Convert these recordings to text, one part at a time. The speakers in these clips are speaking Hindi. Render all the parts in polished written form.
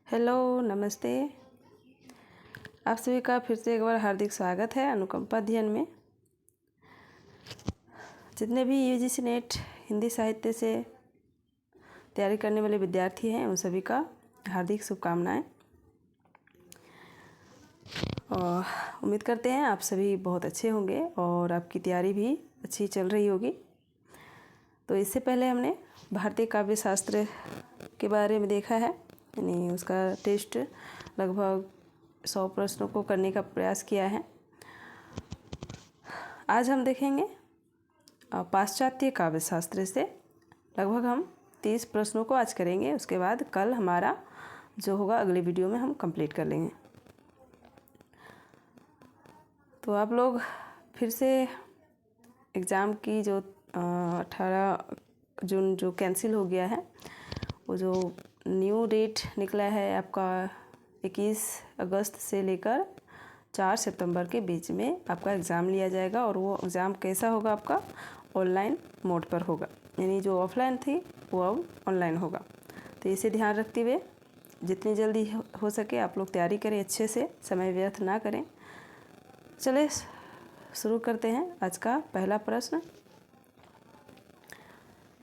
हेलो, नमस्ते। आप सभी का फिर से एक बार हार्दिक स्वागत है अनुकंपा अध्ययन में। जितने भी यूजीसी नेट हिंदी साहित्य से तैयारी करने वाले विद्यार्थी हैं उन सभी का हार्दिक शुभकामनाएं। और उम्मीद करते हैं आप सभी बहुत अच्छे होंगे और आपकी तैयारी भी अच्छी चल रही होगी। तो इससे पहले हमने भारतीय काव्य शास्त्र के बारे में देखा है, यानी उसका टेस्ट लगभग 100 प्रश्नों को करने का प्रयास किया है। आज हम देखेंगे पाश्चात्य काव्य शास्त्र से लगभग हम 30 प्रश्नों को आज करेंगे। उसके बाद कल हमारा जो होगा अगले वीडियो में हम कंप्लीट कर लेंगे। तो आप लोग फिर से एग्ज़ाम की जो 18 जून जो कैंसिल हो गया है, वो जो न्यू डेट निकला है आपका 21 अगस्त से लेकर 4 सितंबर के बीच में आपका एग्ज़ाम लिया जाएगा। और वो एग्ज़ाम कैसा होगा, आपका ऑनलाइन मोड पर होगा, यानी जो ऑफलाइन थी वो अब ऑनलाइन होगा। तो इसे ध्यान रखते हुए जितनी जल्दी हो सके आप लोग तैयारी करें, अच्छे से समय व्यर्थ ना करें। चले शुरू करते हैं आज का पहला प्रश्न।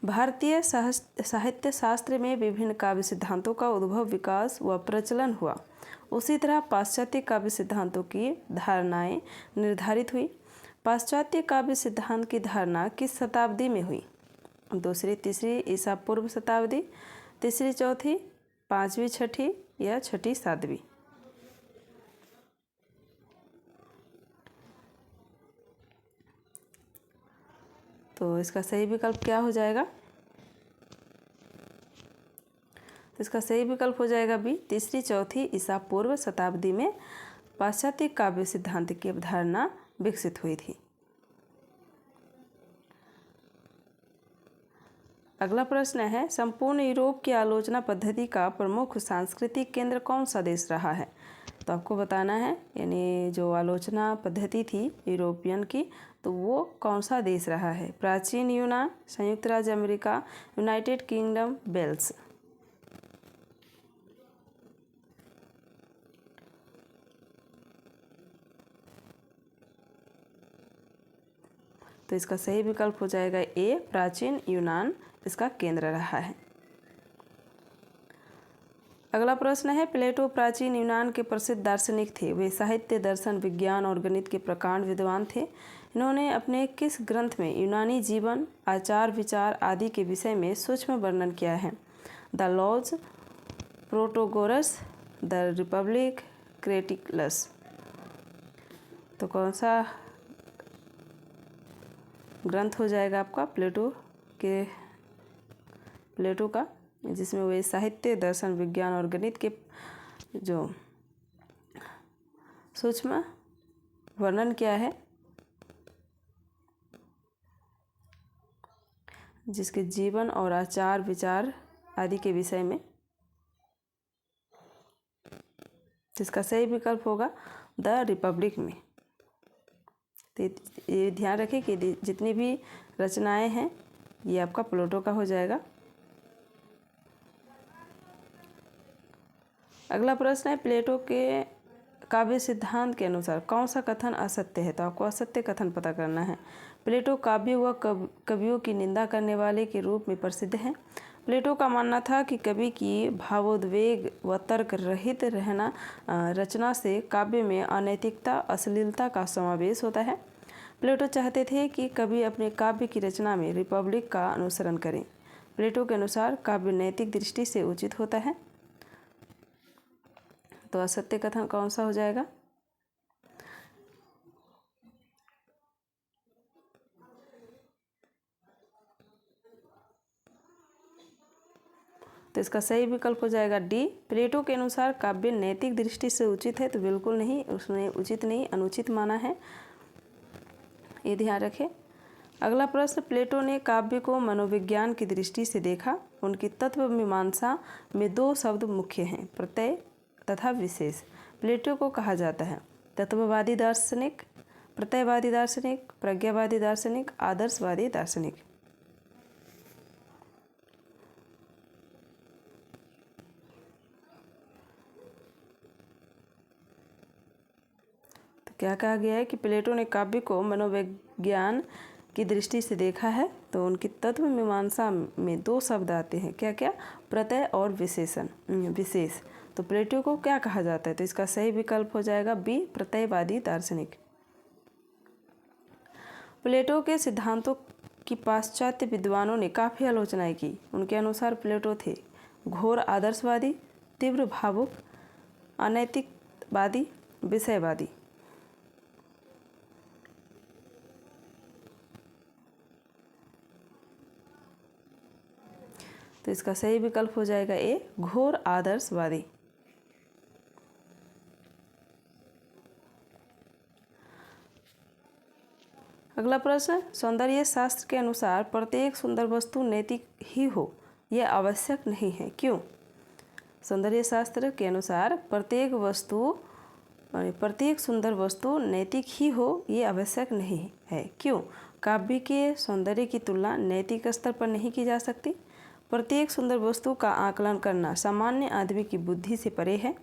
भारतीय साहित्य शास्त्र में विभिन्न काव्य सिद्धांतों का उद्भव, विकास व प्रचलन हुआ। उसी तरह पाश्चात्य काव्य सिद्धांतों की धारणाएं निर्धारित हुई। पाश्चात्य काव्य सिद्धांत की धारणा किस शताब्दी में हुई? दूसरी, तीसरी ईसा पूर्व शताब्दी, तीसरी, चौथी, पाँचवीं, छठी या छठी, सातवीं? तो इसका सही विकल्प क्या हो जाएगा? तो इसका सही विकल्प हो जाएगा बी, तीसरी, चौथी ईसा पूर्व शताब्दी में पाश्चात्य काव्य सिद्धांत की अवधारणा विकसित हुई थी। अगला प्रश्न है, संपूर्ण यूरोप की आलोचना पद्धति का प्रमुख सांस्कृतिक केंद्र कौन सा देश रहा है? तो आपको बताना है, यानी जो आलोचना पद्धति थी यूरोपियन की, तो वो कौन सा देश रहा है? प्राचीन यूनान, संयुक्त राज्य अमेरिका, यूनाइटेड किंगडम, वेल्स? तो इसका सही विकल्प हो जाएगा ए, प्राचीन यूनान इसका केंद्र रहा है। अगला प्रश्न है, प्लेटो प्राचीन यूनान के प्रसिद्ध दार्शनिक थे। वे साहित्य, दर्शन, विज्ञान और गणित के प्रकांड विद्वान थे। इन्होंने अपने किस ग्रंथ में यूनानी जीवन, आचार विचार आदि के विषय में सूक्ष्म वर्णन किया है? The Laws, Protagoras, the Republic, criticals? तो कौन सा ग्रंथ हो जाएगा आपका प्लेटो का, जिसमें वे साहित्य, दर्शन, विज्ञान और गणित के जो सूक्ष्म वर्णन किया है, जिसके जीवन और आचार विचार आदि के विषय में? जिसका सही विकल्प होगा द रिपब्लिक में। तो ये ध्यान रखें कि जितनी भी रचनाएं हैं ये आपका प्लेटो का हो जाएगा। अगला प्रश्न है, प्लेटो के काव्य सिद्धांत के अनुसार कौन सा कथन असत्य है? तो आपको असत्य कथन पता करना है। प्लेटो काव्य व कवियों की निंदा करने वाले के रूप में प्रसिद्ध है। प्लेटो का मानना था कि कवि की भावोद्वेग व तर्क रहित रचना से काव्य में अनैतिकता, अश्लीलता का समावेश होता है। प्लेटो चाहते थे कि कवि अपने काव्य की रचना में रिपब्लिक का अनुसरण करें। प्लेटो के अनुसार काव्य नैतिक दृष्टि से उचित होता है। तो असत्य कथन कौन सा हो जाएगा? तो इसका सही विकल्प हो जाएगा डी, प्लेटो के अनुसार काव्य नैतिक दृष्टि से उचित है। तो बिल्कुल नहीं, उसने उचित नहीं, अनुचित माना है, ये ध्यान रखें। अगला प्रश्न, प्लेटो ने काव्य को मनोविज्ञान की दृष्टि से देखा। उनकी तत्व मीमांसा में 2 शब्द मुख्य हैं, प्रत्यय तथा विशेष। प्लेटो को कहा जाता है तत्ववादी दार्शनिक, प्रत्ययवादी दार्शनिक, प्रज्ञावादी दार्शनिक, आदर्शवादी दार्शनिक? क्या कहा गया है कि प्लेटो ने काव्य को मनोविज्ञान की दृष्टि से देखा है। तो उनकी तत्व मीमांसा में दो शब्द आते हैं, क्या क्या, प्रत्यय और विशेष। तो प्लेटो को क्या कहा जाता है? तो इसका सही विकल्प हो जाएगा बी, प्रत्ययवादी दार्शनिक। प्लेटो के सिद्धांतों की पाश्चात्य विद्वानों ने काफ़ी आलोचनाएं की। उनके अनुसार प्लेटो थे घोर आदर्शवादी, तीव्र भावुक, अनैतिकवादी, विषयवादी। तो इसका सही विकल्प हो जाएगा ए, घोर आदर्शवादी। अगला प्रश्न, सौंदर्य शास्त्र के अनुसार प्रत्येक सुंदर वस्तु नैतिक ही हो यह आवश्यक नहीं है, क्यों? सौंदर्य शास्त्र के अनुसार प्रत्येक सुंदर वस्तु नैतिक ही हो ये आवश्यक नहीं है, क्यों? काव्य के सौंदर्य की तुलना नैतिक स्तर पर नहीं की जा सकती। प्रत्येक सुंदर वस्तु का आकलन करना सामान्य आदमी की बुद्धि से परे है।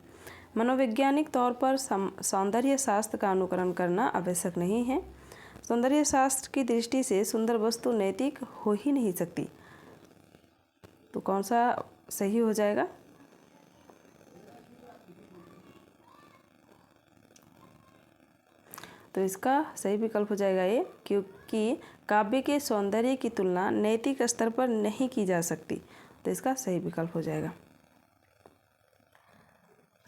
मनोवैज्ञानिक तौर पर सौंदर्य शास्त्र का अनुकरण करना आवश्यक नहीं है। सौंदर्य शास्त्र की दृष्टि से सुंदर वस्तु नैतिक हो ही नहीं सकती। तो कौन सा सही हो जाएगा? तो इसका सही विकल्प हो जाएगा ये, क्योंकि काव्य के सौंदर्य की तुलना नैतिक स्तर पर नहीं की जा सकती। तो इसका सही विकल्प हो जाएगा।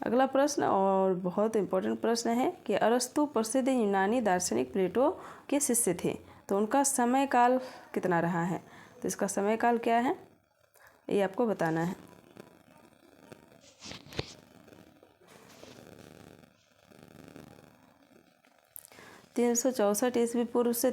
अगला प्रश्न और बहुत इम्पोर्टेंट प्रश्न है कि अरस्तु प्रसिद्ध यूनानी दार्शनिक प्लेटो के शिष्य थे, तो उनका समय काल कितना रहा है? तो इसका समय काल क्या है ये आपको बताना है। 364 ईस्वी पूर्व से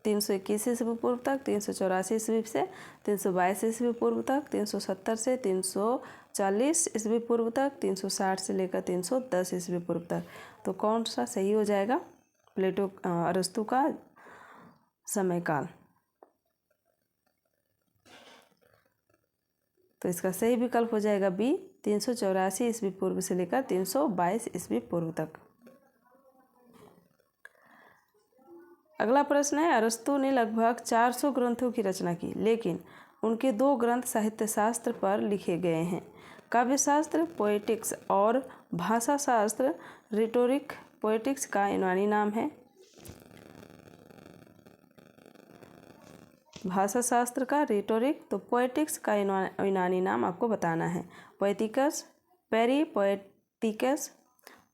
321 ईस्वी पूर्व तक, 384 ईस्वी से 322 ईस्वी पूर्व तक, 370 से 340 ईस्वी पूर्व तक, 360 से लेकर 310 ईस्वी पूर्व तक। तो कौन सा सही हो जाएगा प्लेटो अरस्तु का समय काल? तो इसका सही विकल्प हो जाएगा बी, 384 ईस्वी पूर्व से लेकर 322 ईस्वी पूर्व तक। अगला प्रश्न है, अरस्तु ने लगभग 400 ग्रंथों की रचना की, लेकिन उनके 2 ग्रंथ साहित्य शास्त्र पर लिखे गए हैं। काव्यशास्त्र पोएटिक्स और भाषा शास्त्र रिटोरिक। पोएटिक्स का यूनानी नाम है, भाषा शास्त्र का रिटोरिक। तो पोएटिक्स का यूनानी नाम आपको बताना है। पोएटिकस, पेरी पोएटिकस,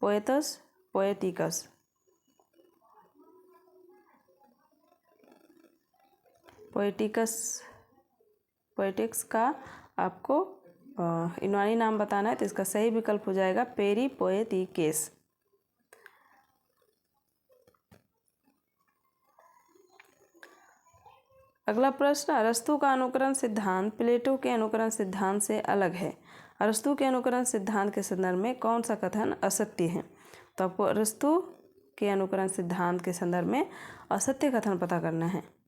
पोएतस, पोएटिकस। पोएटिक्स का आपको यूनानी नाम बताना है। तो इसका सही विकल्प हो जाएगा पेरी पोएटिकेस। अगला प्रश्न, अरस्तु का अनुकरण सिद्धांत प्लेटो के अनुकरण सिद्धांत से अलग है। अरस्तु के अनुकरण सिद्धांत के संदर्भ में कौन सा कथन असत्य है? तो आपको अरस्तु के अनुकरण सिद्धांत के संदर्भ में असत्य कथन पता करना है।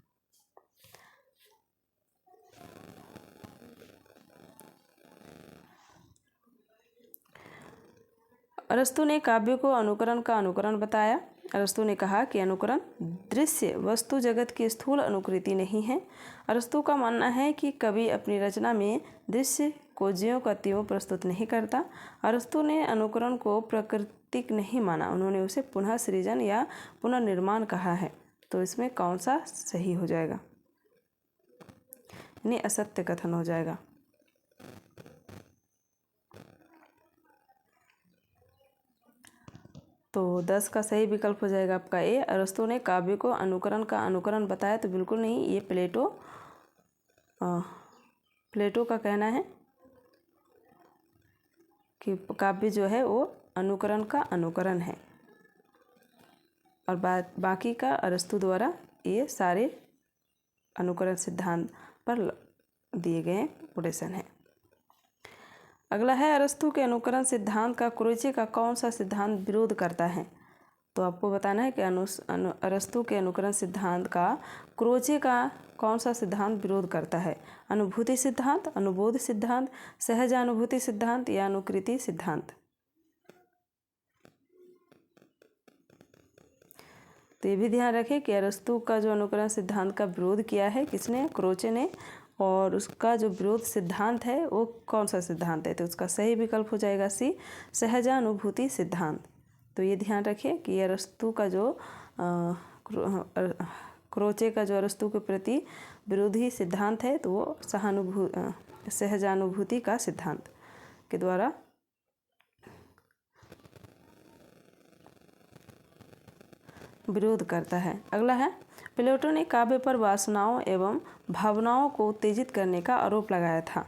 अरस्तु ने काव्य को अनुकरण का अनुकरण बताया। अरस्तु ने कहा कि अनुकरण दृश्य वस्तु जगत की स्थूल अनुकृति नहीं है। अरस्तु का मानना है कि कवि अपनी रचना में दृश्य को ज्यों का त्यों प्रस्तुत नहीं करता। अरस्तु ने अनुकरण को प्राकृतिक नहीं माना, उन्होंने उसे पुनः सृजन या पुनर्निर्माण कहा है। तो इसमें कौन सा सही हो जाएगा? यानी असत्य कथन हो जाएगा। तो 10 का सही विकल्प हो जाएगा आपका ए। अरस्तु ने काव्य को अनुकरण का अनुकरण बताया, तो बिल्कुल नहीं, ये प्लेटो का कहना है कि काव्य जो है वो अनुकरण का अनुकरण है, और बाकी का अरस्तु द्वारा ये सारे अनुकरण सिद्धांत पर दिए गए कोटेशन है। अगला है, अरस्तु के अनुकरण सिद्धांत का क्रोचे का कौन सा सिद्धांत विरोध करता है? तो आपको बताना है कि अरस्तु के अनुकरण सिद्धांत का क्रोचे का कौन सा सिद्धांत विरोध करता है? अनुभूति सिद्धांत, अनुबोध सिद्धांत, सहज अनुभूति सिद्धांत या अनुकृति सिद्धांत। तो ये भी ध्यान रखें कि अरस्तु का जो अनुकरण सिद्धांत का विरोध किया है किसने, क्रोचे ने, और उसका जो विरोध सिद्धांत है वो कौन सा सिद्धांत है, तो उसका सही विकल्प हो जाएगा सी, सहजानुभूति सिद्धांत। तो ये ध्यान रखिए कि अरस्तु का जो क्रोचे का जो अरस्तु के प्रति विरोधी सिद्धांत है तो वो सहजानुभूति का सिद्धांत के द्वारा विरोध करता है। अगला है, प्लेटो ने काव्य पर वासनाओं एवं भावनाओं को उत्तेजित करने का आरोप लगाया था।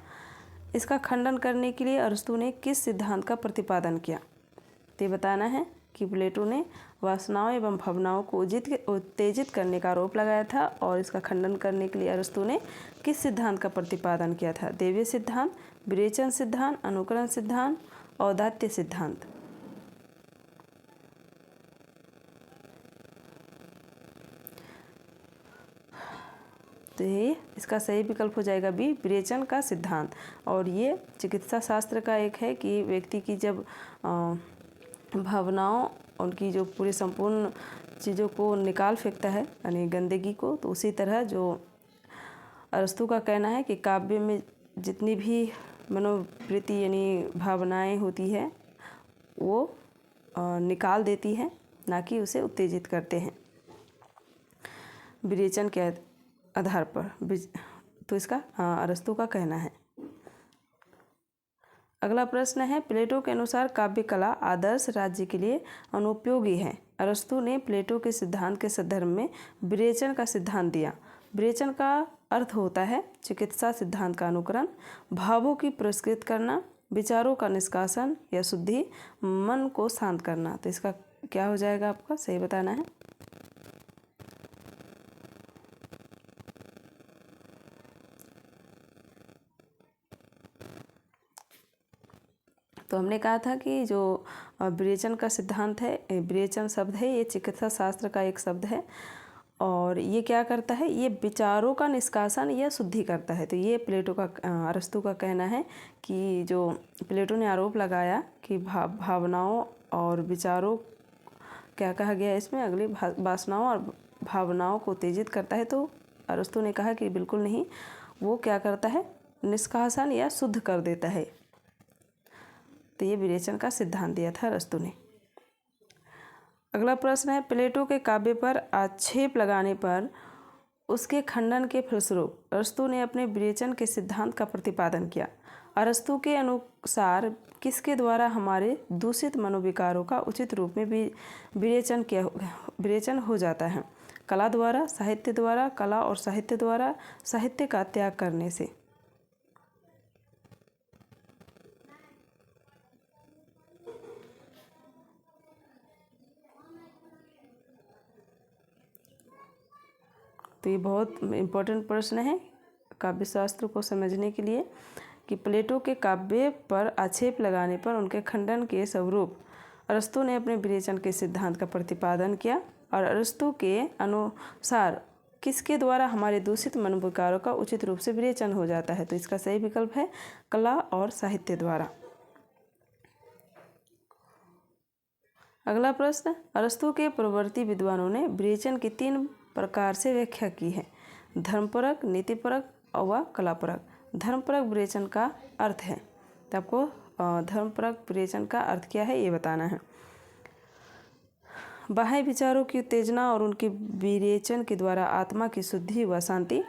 इसका खंडन करने के लिए अरस्तु ने किस सिद्धांत का प्रतिपादन किया? तो ये बताना है कि प्लेटो ने वासनाओं एवं भावनाओं को उत्तेजित करने का आरोप लगाया था और इसका खंडन करने के लिए अरस्तु ने किस सिद्धांत का प्रतिपादन किया था? दैवीय सिद्धांत, विरेचन सिद्धांत, अनुकरण सिद्धांत, औदात्य सिद्धांत। तो ये इसका सही विकल्प हो जाएगा बी, विरेचन का सिद्धांत। और ये चिकित्सा शास्त्र का एक है कि व्यक्ति की जब भावनाओं, उनकी जो पूरी संपूर्ण चीज़ों को निकाल फेंकता है यानी गंदगी को, तो उसी तरह जो अरस्तु का कहना है कि काव्य में जितनी भी मनोवृत्ति यानी भावनाएं होती है वो निकाल देती हैं, ना कि उसे उत्तेजित करते हैं विरेचन के आधार पर। तो इसका अरस्तु का कहना है। अगला प्रश्न है, प्लेटो के अनुसार काव्य कला आदर्श राज्य के लिए अनुपयोगी है। अरस्तु ने प्लेटो के सिद्धांत के संदर्भ में विरेचन का सिद्धांत दिया। विरेचन का अर्थ होता है चिकित्सा सिद्धांत का अनुकरण, भावों की पुरस्कृत करना, विचारों का निष्कासन या शुद्धि, मन को शांत करना। तो इसका क्या हो जाएगा, आपका सही बताना है। तो हमने कहा था कि जो विरेचन का सिद्धांत है, विरेचन शब्द है, ये चिकित्सा शास्त्र का एक शब्द है और ये क्या करता है, ये विचारों का निष्कासन या शुद्धि करता है। तो ये प्लेटो का अरस्तु का कहना है कि जो प्लेटो ने आरोप लगाया कि भावनाओं और विचारों, क्या कहा गया इसमें, अगली वासनाओं और भावनाओं को उत्तेजित करता है, तो अरस्तु ने कहा कि बिल्कुल नहीं, वो क्या करता है, निष्कासन या शुद्ध कर देता है। तो ये विरेचन का सिद्धांत दिया था अरस्तु ने। अगला प्रश्न है, प्लेटो के काव्य पर आक्षेप लगाने पर उसके खंडन के फलस्वरूप अरस्तु ने अपने विरेचन के सिद्धांत का प्रतिपादन किया। अरस्तु के अनुसार किसके द्वारा हमारे दूषित मनोविकारों का उचित रूप में विरेचन हो जाता है? कला द्वारा, साहित्य द्वारा, कला और साहित्य द्वारा, साहित्य का त्याग करने से। तो ये बहुत इम्पोर्टेंट प्रश्न है काव्य शास्त्र को समझने के लिए कि प्लेटो के काव्य पर आक्षेप लगाने पर उनके खंडन के स्वरूप अरस्तु ने अपने विरेचन के सिद्धांत का प्रतिपादन किया। और अरस्तु के अनुसार किसके द्वारा हमारे दूषित मनोविकारों का उचित रूप से विरेचन हो जाता है? तो इसका सही विकल्प है कला और साहित्य द्वारा। अगला प्रश्न, अरस्तु के पूर्ववर्ती विद्वानों ने विरेचन की 3 प्रकार से व्याख्या की है, धर्मपरक, नीतिपरक और कलापरक। धर्मपरक विरेचन का अर्थ है, तो आपको धर्मपरक विरेचन का अर्थ क्या है ये बताना है। बाह्य विचारों की उत्तेजना और उनके विरेचन के द्वारा आत्मा की शुद्धि व शांति,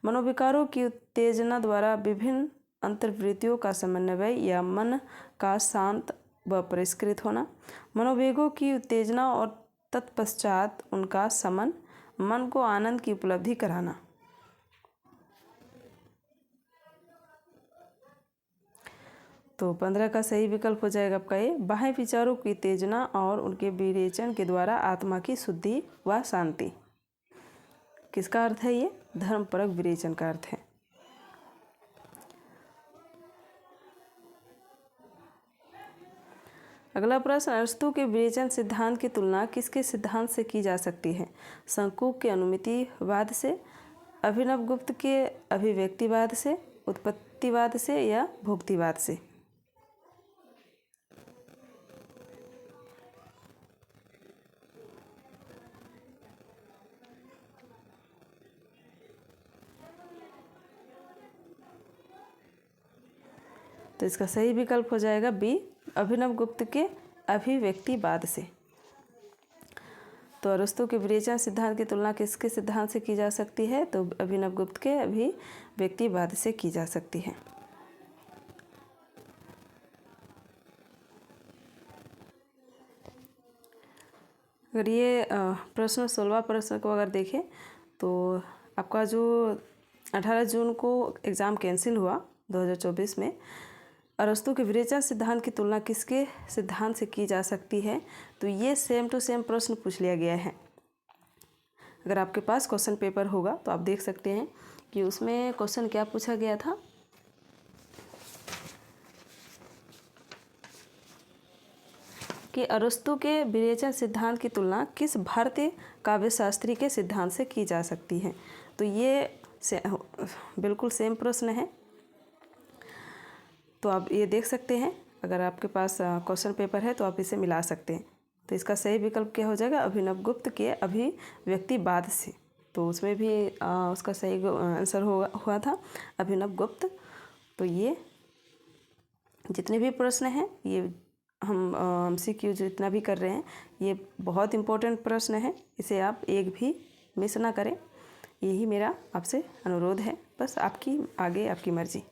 मनोविकारों की उत्तेजना द्वारा विभिन्न अंतर्वृत्तियों का समन्वय या मन का शांत व परिष्कृत होना, मनोवेगों की उत्तेजना और तत्पश्चात उनका शमन, मन को आनंद की उपलब्धि कराना। तो 15 का सही विकल्प हो जाएगा आपका ये, बाह्य विचारों की उत्तेजना और उनके विरेचन के द्वारा आत्मा की शुद्धि व शांति। किसका अर्थ है ये? धर्मपरक विरेचन का अर्थ है। अगला प्रश्न, अरस्तु के विरेचन सिद्धांत की तुलना किसके सिद्धांत से की जा सकती है? शंकुक के अनुमितिवाद से, अभिनवगुप्त के अभिव्यक्तिवाद से, उत्पत्तिवाद से या भोक्तिवाद से? तो इसका सही विकल्प हो जाएगा बी, अभिनव गुप्त के अभिव्यक्तिवाद से। तो अरस्तु के विवेचन सिद्धांत की तुलना किसके सिद्धांत से की जा सकती है? तो अभिनव गुप्त के अभिव्यक्तिवाद से की जा सकती है। अगर ये प्रश्न 16वां प्रश्न को अगर देखें तो आपका जो 18 जून को एग्ज़ाम कैंसिल हुआ 2024 में, अरस्तु के विवेचन सिद्धांत की तुलना किसके सिद्धांत से की जा सकती है? तो ये सेम टू सेम प्रश्न पूछ लिया गया है। अगर आपके पास क्वेश्चन पेपर होगा तो आप देख सकते हैं कि उसमें क्वेश्चन क्या पूछा गया था। कि अरस्तु के विवेचन सिद्धांत की तुलना किस भारतीय काव्यशास्त्री के सिद्धांत से की जा सकती है? तो ये बिल्कुल सेम प्रश्न है। तो आप ये देख सकते हैं, अगर आपके पास क्वेश्चन पेपर है तो आप इसे मिला सकते हैं। तो इसका सही विकल्प क्या हो जाएगा? अभिनव गुप्त के अभिव्यक्तिवाद से। तो उसमें भी उसका सही आंसर हुआ था अभिनव गुप्त। तो ये जितने भी प्रश्न हैं, ये हम MCQ जितना भी कर रहे हैं, ये बहुत इम्पोर्टेंट प्रश्न है। इसे आप एक भी मिस ना करें, यही मेरा आपसे अनुरोध है। बस आपकी आगे आपकी मर्जी।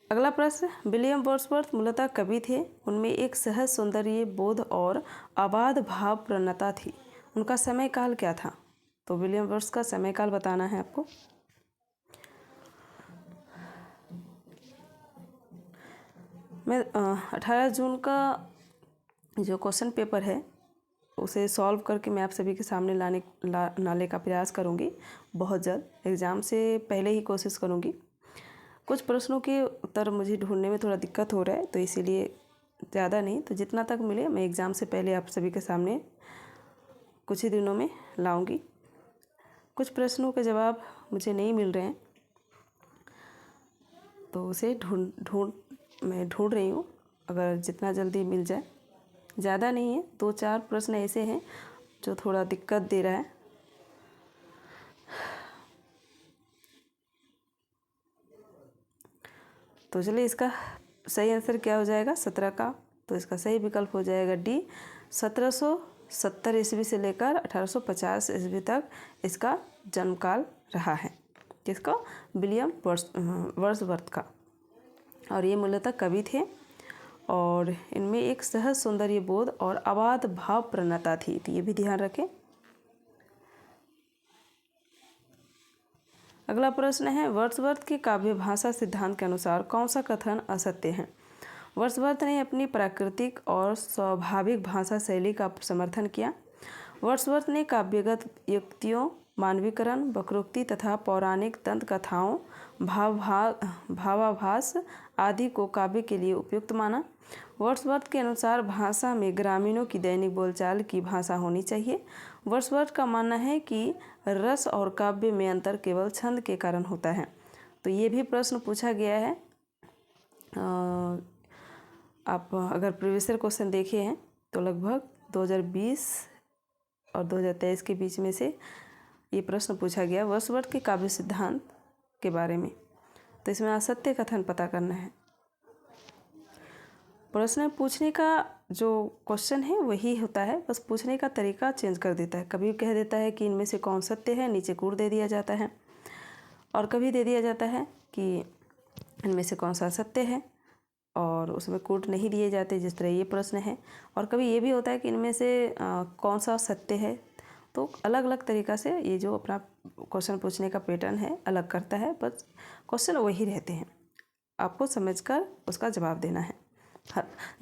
अगला प्रश्न, विलियम वर्ड्सवर्थ मूलतः कवि थे। उनमें एक सहज सौंदर्य बोध और अबाध भाव प्रवणता थी। उनका समय काल क्या था? तो विलियम वर्ड्स का समय काल बताना है आपको। मैं 18 जून का जो क्वेश्चन पेपर है उसे सॉल्व करके मैं आप सभी के सामने लाने का प्रयास करूँगी बहुत जल्द। एग्ज़ाम से पहले ही कोशिश करूँगी। कुछ प्रश्नों के उत्तर मुझे ढूंढने में थोड़ा दिक्कत हो रहा है, तो इसीलिए ज़्यादा नहीं, तो जितना तक मिले मैं एग्ज़ाम से पहले आप सभी के सामने कुछ ही दिनों में लाऊंगी। कुछ प्रश्नों के जवाब मुझे नहीं मिल रहे हैं, तो उसे मैं ढूंढ रही हूँ। अगर जितना जल्दी मिल जाए, ज़्यादा नहीं है, 2-4 प्रश्न ऐसे हैं जो थोड़ा दिक्कत दे रहा है। तो चलिए, इसका सही आंसर क्या हो जाएगा? 17 का। तो इसका सही विकल्प हो जाएगा डी, 1770 ईस्वी से लेकर 1850 ईस्वी तक इसका जन्मकाल रहा है। किसका? विलियम वर्ड्सवर्थ का। और ये मूलतः कवि थे और इनमें एक सहज सौंदर्य बोध और अबाध भाव प्रवणता थी। तो ये भी ध्यान रखें। अगला प्रश्न है, वर्ड्सवर्थ के काव्य भाषा सिद्धांत के अनुसार कौन सा कथन असत्य है? वर्ड्सवर्थ ने अपनी प्राकृतिक और स्वाभाविक भाषा शैली का समर्थन किया। वर्ड्सवर्थ ने काव्यगत युक्तियों, मानवीकरण, वक्रोक्ति तथा पौराणिक दंत कथाओं, भावाभास आदि को काव्य के लिए उपयुक्त माना। वर्ड्सवर्थ के अनुसार भाषा में ग्रामीणों की दैनिक बोलचाल की भाषा होनी चाहिए। वर्ड्सवर्थ का मानना है कि रस और काव्य में अंतर केवल छंद के कारण होता है। तो ये भी प्रश्न पूछा गया है। आप अगर प्रीवियस ईयर क्वेश्चन देखे हैं तो लगभग 2020 और 2023 के बीच में से ये प्रश्न पूछा गया वर्ड्सवर्थ के काव्य सिद्धांत के बारे में। तो इसमें असत्य कथन पता करना है। प्रश्न पूछने का जो क्वेश्चन है वही होता है, बस पूछने का तरीका चेंज कर देता है। कभी कह देता है कि इनमें से कौन सत्य है, नीचे कूट दे दिया जाता है, और कभी दे दिया जाता है कि इनमें से कौन सा सत्य है और उसमें कूट नहीं दिए जाते, जिस तरह ये प्रश्न है। और कभी ये भी होता है कि इनमें से कौन सा सत्य है। तो अलग अलग तरीक़ा से ये जो अपना क्वेश्चन पूछने का पैटर्न है अलग करता है, बस क्वेश्चन वही रहते हैं। आपको समझकर उसका जवाब देना है।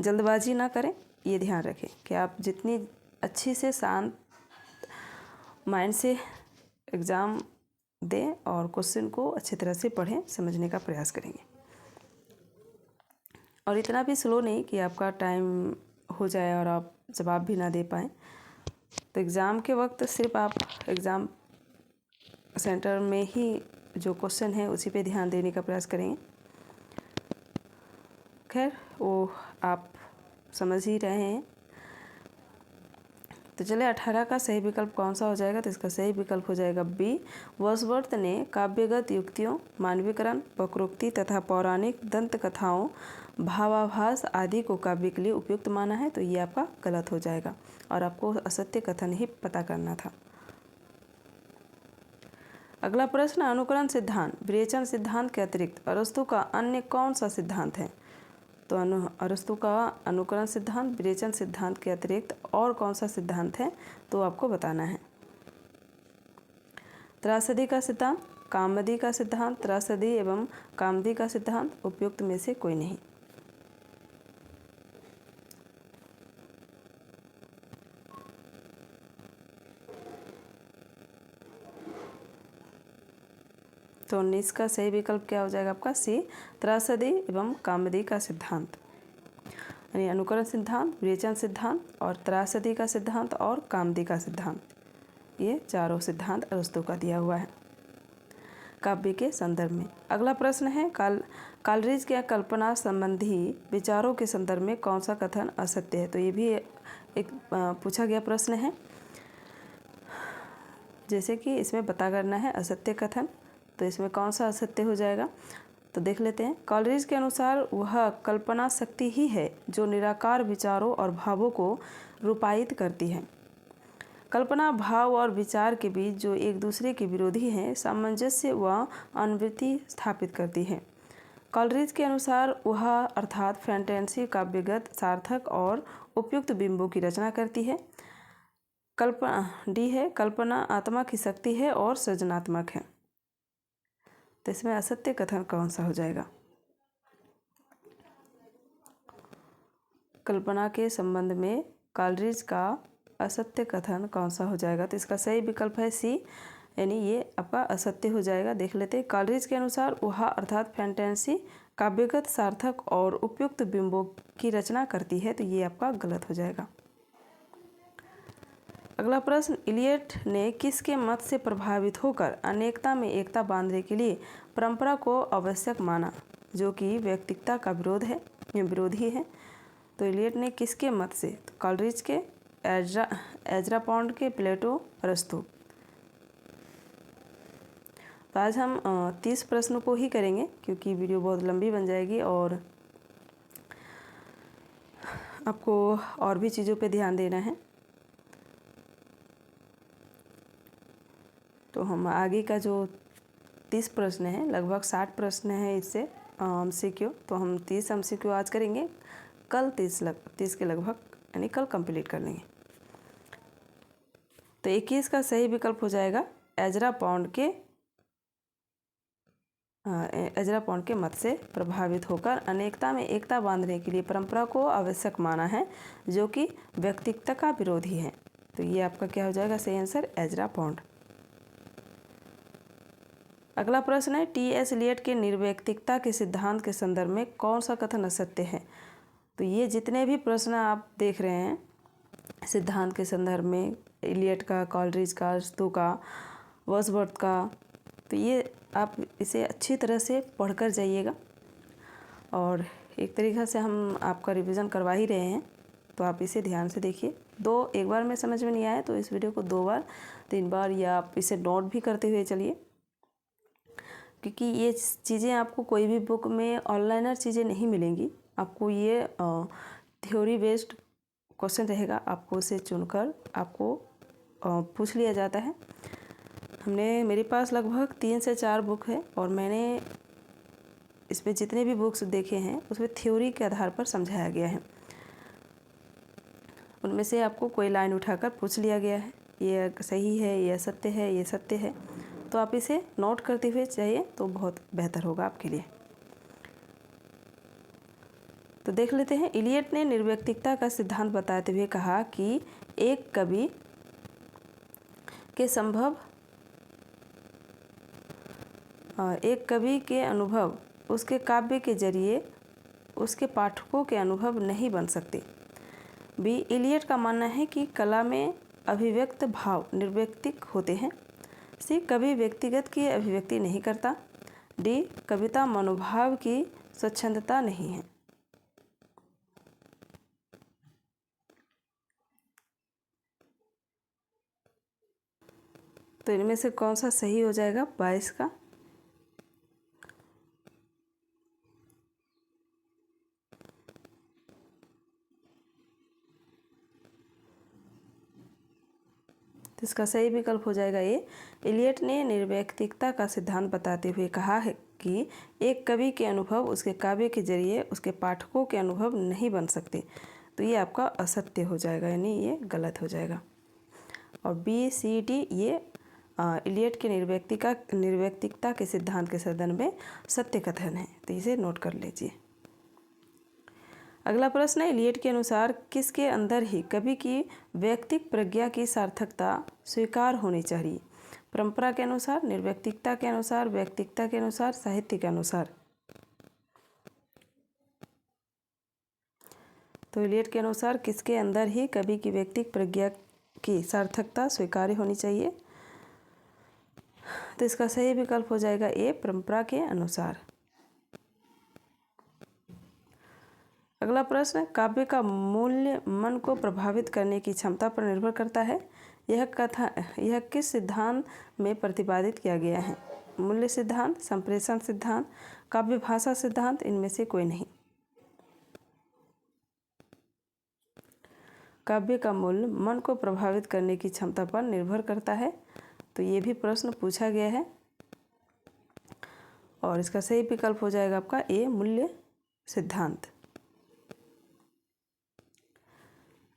जल्दबाजी ना करें, ये ध्यान रखें कि आप जितनी अच्छी से शांत माइंड से एग्ज़ाम दें और क्वेश्चन को अच्छी तरह से पढ़ें, समझने का प्रयास करेंगे। और इतना भी स्लो नहीं कि आपका टाइम हो जाए और आप जवाब भी ना दे पाएँ। तो एग्ज़ाम के वक्त सिर्फ आप एग्ज़ाम सेंटर में ही जो क्वेश्चन है उसी पे ध्यान देने का प्रयास करेंगे। खैर, वो आप समझ ही रहे हैं। तो चले 18 का सही विकल्प कौन सा हो जाएगा, तो इसका सही विकल्प हो जाएगा बी। वर्ड्सवर्थ ने काव्यगत युक्तियों, मानवीकरण, वक्रोक्ति तथा पौराणिक दंत कथाओं, भावाभास आदि को काव्य के लिए उपयुक्त माना है। तो ये आपका गलत हो जाएगा और आपको असत्य कथन ही पता करना था। अगला प्रश्न, अनुकरण सिद्धांत विवेचन सिद्धांत के अतिरिक्त अरस्तु का अन्य कौन सा सिद्धांत है। तो अरस्तु का अनुकरण सिद्धांत विवेचन सिद्धांत के अतिरिक्त और कौन सा सिद्धांत है, तो आपको बताना है। त्रासदी का सिद्धांत, कामदी का सिद्धांत, त्रासदी एवं कामदी का सिद्धांत, उपयुक्त में से कोई नहीं। तो 19 का सही विकल्प क्या हो जाएगा आपका सी, त्रासदी एवं कामदी का सिद्धांत। यानी अनुकरण सिद्धांत, विवेचन सिद्धांत और त्रासदी का सिद्धांत और कामदी का सिद्धांत, ये चारों सिद्धांत अरस्तु का दिया हुआ है काव्य के संदर्भ में। अगला प्रश्न है, कालरीज के कल्पना संबंधी विचारों के संदर्भ में कौन सा कथन असत्य है। तो ये भी एक पूछा गया प्रश्न है, जैसे कि इसमें पता करना है असत्य कथन, तो इसमें कौन सा असत्य हो जाएगा, तो देख लेते हैं। कॉलरिज के अनुसार वह कल्पना शक्ति ही है जो निराकार विचारों और भावों को रूपायित करती है। कल्पना, भाव और विचार के बीच जो एक दूसरे के विरोधी हैं, सामंजस्य व अनुवृत्ति स्थापित करती है। कॉलरिज के अनुसार वह अर्थात फैंटेसी काव्यगत, सार्थक और उपयुक्त बिंबों की रचना करती है। डी है, कल्पना आत्मा की शक्ति है और सृजनात्मक है। तो इसमें असत्य कथन कौन सा हो जाएगा। कल्पना के संबंध में कॉलरिज का असत्य कथन कौन सा हो जाएगा, तो इसका सही विकल्प है सी, यानी ये आपका असत्य हो जाएगा। देख लेते हैं। कॉलरिज के अनुसार वह अर्थात फैंटेसी काव्यगत, सार्थक और उपयुक्त बिंबों की रचना करती है, तो ये आपका गलत हो जाएगा। अगला प्रश्न, इलियट ने किसके मत से प्रभावित होकर अनेकता में एकता बांधने के लिए परंपरा को आवश्यक माना, जो कि व्यक्तिकता का विरोधी है। तो इलियट ने किसके मत से, तो कॉलरिज के, एजरा पॉन्ड के, प्लेटो, अरस्तु। तो आज हम 30 प्रश्नों को ही करेंगे क्योंकि वीडियो बहुत लंबी बन जाएगी और आपको और भी चीज़ों पे ध्यान देना है। तो हम आगे का जो 30 प्रश्न है, लगभग 60 प्रश्न है इससे MCQ, तो हम 30 MCQ आज करेंगे, कल 30 के लगभग, यानी कल कंप्लीट कर लेंगे। तो 21 का सही विकल्प हो जाएगा एजरा पॉन्ड के मत से प्रभावित होकर अनेकता में एकता बांधने के लिए परंपरा को आवश्यक माना है, जो कि व्यक्तिकता का विरोधी है। तो ये आपका क्या हो जाएगा सही आंसर, एजरा पॉन्ड। अगला प्रश्न है, T.S. इलियट के निर्वैयक्तिकता के सिद्धांत के संदर्भ में कौन सा कथन असत्य है। तो ये जितने भी प्रश्न आप देख रहे हैं सिद्धांत के संदर्भ में, इलियट का, कॉलरिज का, अरस्तु का, वर्ड्सवर्थ का, तो ये आप इसे अच्छी तरह से पढ़कर जाइएगा और एक तरीक़ा से हम आपका रिवीजन करवा ही रहे हैं, तो आप इसे ध्यान से देखिए। एक बार में समझ में नहीं आया तो इस वीडियो को 2 बार 3 बार या आप इसे नोट भी करते हुए चलिए, क्योंकि ये चीज़ें आपको कोई भी बुक में ऑनलाइनर चीज़ें नहीं मिलेंगी। आपको ये थ्योरी बेस्ड क्वेश्चन रहेगा, आपको उसे चुनकर आपको पूछ लिया जाता है। मेरे पास लगभग 3 से 4 बुक है और मैंने इसमें जितने भी बुक्स देखे हैं उसमें थ्योरी के आधार पर समझाया गया है। उनमें से आपको कोई लाइन उठाकर पूछ लिया गया है, ये सही है, ये सत्य है, ये सत्य है, तो आप इसे नोट करते हुए चाहिए तो बहुत बेहतर होगा आपके लिए। तो देख लेते हैं। इलियट ने निर्वैयक्तिकता का सिद्धांत बताते हुए कहा कि एक कवि के अनुभव उसके काव्य के जरिए उसके पाठकों के अनुभव नहीं बन सकते। बी, इलियट का मानना है कि कला में अभिव्यक्त भाव निर्वैयक्तिक होते हैं। सी, कवि व्यक्तिगत की अभिव्यक्ति नहीं करता। डी, कविता मनोभाव की स्वच्छंदता नहीं है। तो इनमें से कौन सा सही हो जाएगा 22 का? तो इसका सही विकल्प हो जाएगा ए। इलियट ने निर्वैयक्तिकता का सिद्धांत बताते हुए कहा है कि एक कवि के अनुभव उसके काव्य के जरिए उसके पाठकों के अनुभव नहीं बन सकते। तो ये आपका असत्य हो जाएगा, यानी ये गलत हो जाएगा। और बी सी डी ये इलियट के निर्वैयक्तिकता के सिद्धांत के संदर्भ में सत्य कथन है। तो इसे नोट कर लीजिए। अगला प्रश्न है, इलियट के अनुसार किसके अंदर ही कवि की वैयक्तिक प्रज्ञा की सार्थकता स्वीकार होनी चाहिए? परंपरा के अनुसार, निर्वैयक्तिकता के अनुसार, वैयक्तिकता के अनुसार, साहित्य के अनुसार। तो इलियट के अनुसार किसके अंदर ही कवि की वैयक्तिक प्रज्ञा की सार्थकता स्वीकार्य होनी चाहिए? तो इसका सही विकल्प हो जाएगा ए, परंपरा के अनुसार। अगला प्रश्न, काव्य का मूल्य मन को प्रभावित करने की क्षमता पर निर्भर करता है। यह किस सिद्धांत में प्रतिपादित किया गया है? मूल्य सिद्धांत, संप्रेषण सिद्धांत, काव्य भाषा सिद्धांत, इनमें से कोई नहीं। काव्य का मूल्य मन को प्रभावित करने की क्षमता पर निर्भर करता है। तो ये भी प्रश्न पूछा गया है और इसका सही विकल्प हो जाएगा आपका ए, मूल्य सिद्धांत।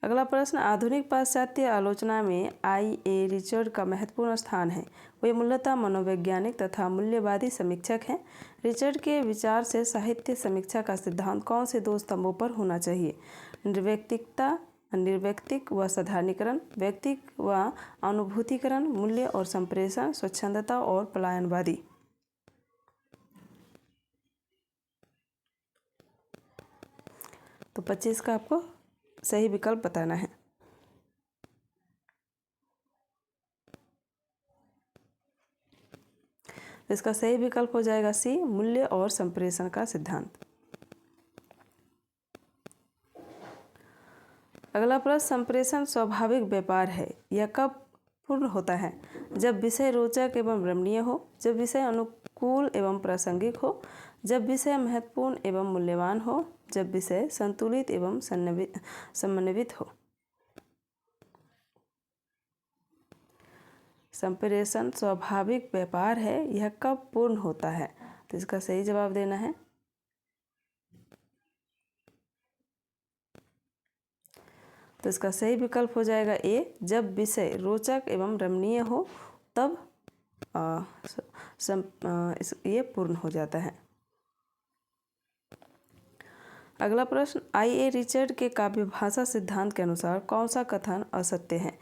अगला प्रश्न, आधुनिक पाश्चात्य आलोचना में आई.ए. रिचर्ड का महत्वपूर्ण स्थान है। वे मूलतः मनोवैज्ञानिक तथा मूल्यवादी समीक्षक हैं। रिचर्ड के विचार से साहित्य समीक्षा का सिद्धांत कौन से दो स्तंभों पर होना चाहिए? निर्वैयक्तिक व साधारणीकरण, वैयक्तिक व अनुभूतिकरण, मूल्य और संप्रेषण, स्वच्छंदता और पलायनवादी। तो 25 का आपको सही विकल्प बताना है। इसका सही विकल्प हो जाएगा सी, मूल्य और संप्रेषण का सिद्धांत। अगला प्रश्न, संप्रेषण स्वाभाविक व्यापार है। यह कब पूर्ण होता है? जब विषय रोचक एवं रमणीय हो, जब विषय अनुकूल एवं प्रासंगिक हो, जब विषय महत्वपूर्ण एवं मूल्यवान हो, जब विषय संतुलित एवं समन्वित हो। संप्रेषण स्वाभाविक व्यापार है, यह कब पूर्ण होता है? तो इसका सही जवाब देना है। तो इसका सही विकल्प हो जाएगा ए, जब विषय रोचक एवं रमणीय हो तब ये पूर्ण हो जाता है। अगला प्रश्न, आई.ए. रिचर्ड के काव्य भाषा सिद्धांत के अनुसार कौन सा कथन असत्य है?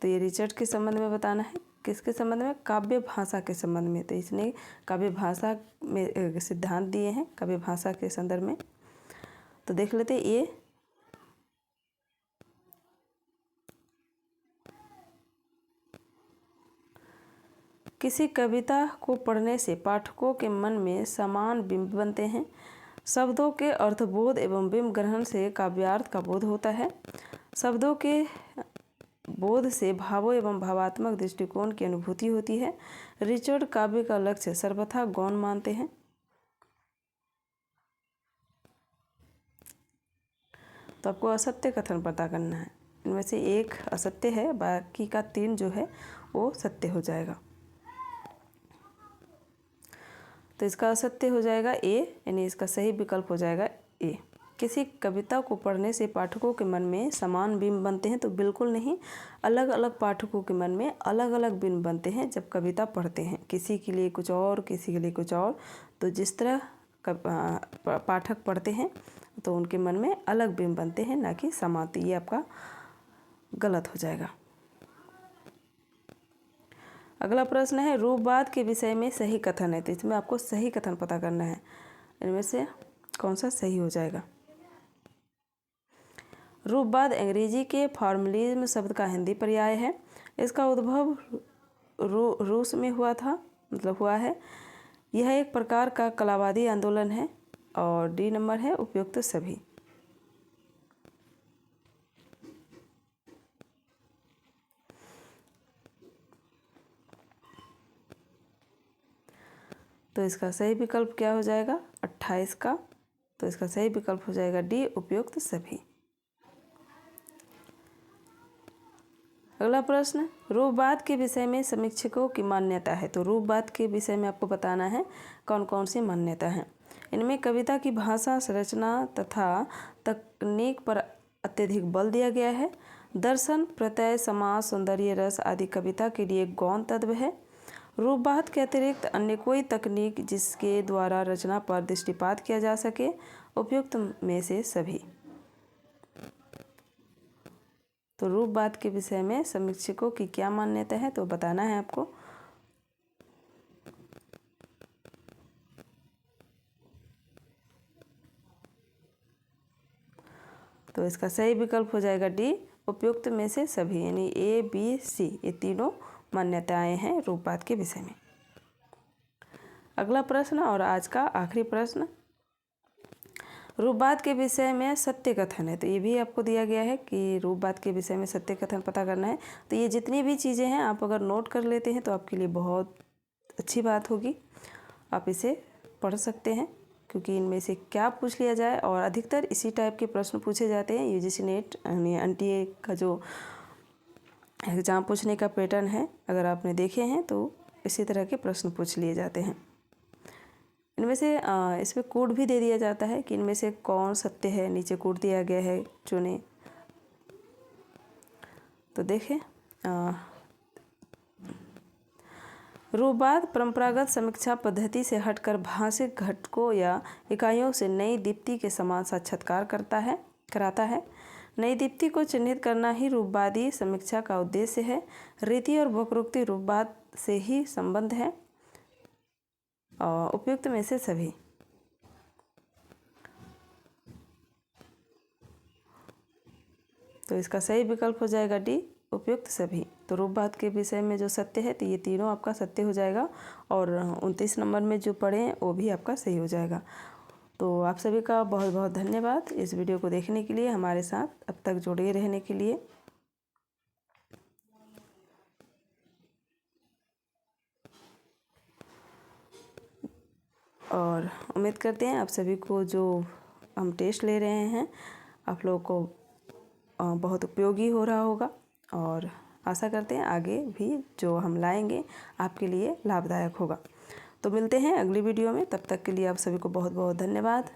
तो ये रिचर्ड के संबंध में बताना है। किसके संबंध में? काव्य भाषा के संबंध में। तो इसने काव्य भाषा में सिद्धांत दिए हैं काव्य भाषा के संदर्भ में। तो देख लेते ये किसी कविता को पढ़ने से पाठकों के मन में समान बिंब बनते हैं। शब्दों के अर्थबोध एवं बिंब ग्रहण से काव्यार्थ का बोध होता है। शब्दों के बोध से भावों एवं भावात्मक दृष्टिकोण की अनुभूति होती है। रिचर्ड काव्य का लक्ष्य सर्वथा गौण मानते हैं। तो आपको असत्य कथन पता करना है। इनमें से एक असत्य है, बाकी का 3 जो है वो सत्य हो जाएगा। तो इसका असत्य हो जाएगा ए, यानी इसका सही विकल्प हो जाएगा ए। किसी कविता को पढ़ने से पाठकों के मन में समान बिंब बनते हैं, तो बिल्कुल नहीं। अलग अलग पाठकों के मन में अलग अलग बिंब बनते हैं जब कविता पढ़ते हैं। किसी के लिए कुछ और, किसी के लिए कुछ और। तो जिस तरह पाठक पढ़ते हैं तो उनके मन में अलग बिंब बनते हैं, ना कि समान। तो ये आपका गलत हो जाएगा। अगला प्रश्न है, रूपवाद के विषय में सही कथन है। तो इसमें आपको सही कथन पता करना है। इनमें से कौन सा सही हो जाएगा? रूपवाद अंग्रेजी के फॉर्मलिज्म शब्द का हिंदी पर्याय है। इसका उद्भव रूस में हुआ है। यह एक प्रकार का कलावादी आंदोलन है। और डी नंबर है उपयुक्त सभी। तो इसका सही विकल्प क्या हो जाएगा? 28 का। तो इसका सही विकल्प हो जाएगा डी, उपयुक्त सभी। अगला प्रश्न, रूपवाद के विषय में समीक्षकों की मान्यता है। तो रूपवाद के विषय में आपको बताना है कौन कौन सी मान्यता है। इनमें कविता की भाषा, संरचना तथा तकनीक पर अत्यधिक बल दिया गया है। दर्शन, प्रत्यय, समास, सौंदर्य, रस आदि कविता के लिए गौण तत्व है। रूपवाद के अतिरिक्त अन्य कोई तकनीक जिसके द्वारा रचना पर दृष्टिपात किया जा सके। उपयुक्त में से सभी। तो रूपवाद के विषय में समीक्षकों की क्या मान्यता है तो बताना है आपको। तो इसका सही विकल्प हो जाएगा डी, उपयुक्त में से सभी, यानी ए, बी, सी, ये तीनों मान्यताएं हैं रूपवाद के विषय में। अगला प्रश्न और आज का आखिरी प्रश्न, रूपवाद के विषय में सत्य कथन है। तो ये भी आपको दिया गया है कि रूपवाद के विषय में सत्य कथन पता करना है। तो ये जितनी भी चीज़ें हैं आप अगर नोट कर लेते हैं तो आपके लिए बहुत अच्छी बात होगी। आप इसे पढ़ सकते हैं क्योंकि इनमें से क्या पूछ लिया जाए, और अधिकतर इसी टाइप के प्रश्न पूछे जाते हैं। यूजीसी नेट यानी एनटीए का जो एग्ज़ाम पूछने का पैटर्न है, अगर आपने देखे हैं तो इसी तरह के प्रश्न पूछ लिए जाते हैं। इनमें से इसमें कोड भी दे दिया जाता है कि इनमें से कौन सत्य है, नीचे कोड दिया गया है, चुने। तो देखें, रूपवाद परंपरागत समीक्षा पद्धति से हटकर भाषिक घटकों या इकाइयों से नई दीप्ति के समान साक्षात्कार कराता है। नई दीप्ति को चिन्हित करना ही रूपवादी समीक्षा का उद्देश्य है। रीति और वक्रोक्ति रूपवाद से ही संबंध है। उपयुक्त में से सभी। तो इसका सही विकल्प हो जाएगा डी, उपयुक्त सभी। तो रूपवाद के विषय में जो सत्य है तो ये तीनों आपका सत्य हो जाएगा, और 29 नंबर में जो पढ़े हैं वो भी आपका सही हो जाएगा। तो आप सभी का बहुत बहुत धन्यवाद इस वीडियो को देखने के लिए, हमारे साथ अब तक जुड़े रहने के लिए। और उम्मीद करते हैं आप सभी को जो हम टेस्ट ले रहे हैं आप लोगों को बहुत उपयोगी हो रहा होगा, और आशा करते हैं आगे भी जो हम लाएंगे आपके लिए लाभदायक होगा। तो मिलते हैं अगली वीडियो में, तब तक के लिए आप सभी को बहुत बहुत धन्यवाद।